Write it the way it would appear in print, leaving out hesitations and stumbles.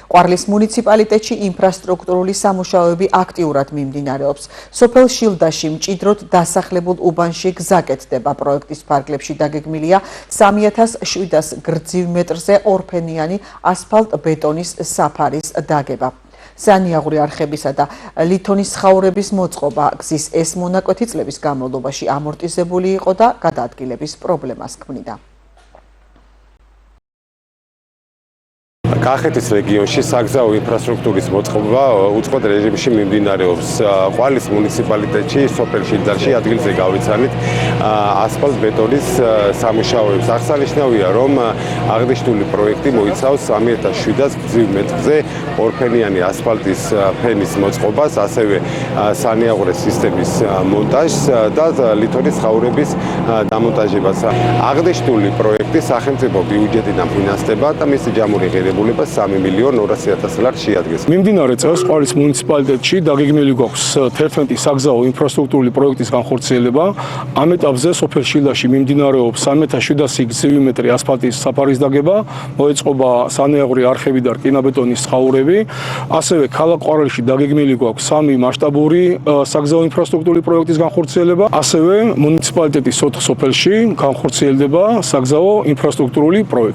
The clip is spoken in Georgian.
ყვარლის მუნიციპალიტეტში ინფრასტრუქტურული სამუშაოები აქტიურად მიმდინარეობს. სოფელ შილდაში მჭიდროდ დასახლებულ უბანში გზა კეთდება. პროექტის ფარგლებში დაგეგმილია 3700 გრძივ მეტრზე ორფენიანი ასფალტ-ბეტონის საფარის დაგება. სანიაღური არხებისა და ლითონის ხაურების მოწყობა გზის ეს მონაკვეთი წლების განმავლობაში ამორტიზებული იყო და გადაადგილების პრობლემას ქმნიდა. კახეთის რეგიონში საგზაო ინფრასტრუქტურის მოწყობა უწყვეტ რეჟიმში მიმდინარეობს. ყვარლის მუნიციპალიტეტში სოფელ შილდაში ადგილზე გავიცანით ასფალტ-ბეტონის სამუშაოებს. აღსანიშნავია, რომ აღნიშნული პროექტი მოიცავს 3700 გრძივ მეტრზე ორფენიანი ასფალტის ფენის მოწყობას, ასევე სანიაღვრე სისტემის მონტაჟს და ლითონის ხაურების დამონტაჟებას. აღნიშნული პროექტი სახელმწიფო ბიუჯეტიდან ფინანსდება და მისი ჯამური ღირებულება 3.200.000 ლარს შეადგენს. მიმდინარე წელს ყვარლის მუნიციპალიტეტში დაგეგმილი გვაქვს 11 საგზაო ინფრასტრუქტურული პროექტის განხორციელება. ამ ეტაპზე სოფელ შილდაში მიმდინარეობს 3700 გრძივი მეტრი ასფალტის საფარის დაგება, მოეწყობა სანიაღვრე არხები და რკინაბეტონის ხაურები. ასევე ქალაქ ყვარელში დაგეგმილი გვაქვს 3 მასშტაბური საგზაო ინფრასტრუქტურული პროექტის განხორციელება. ასევე მუნიციპალიტეტის 4 სოფელში განხორციელდება საგზაო ინფრასტრუქტურული პროექტი.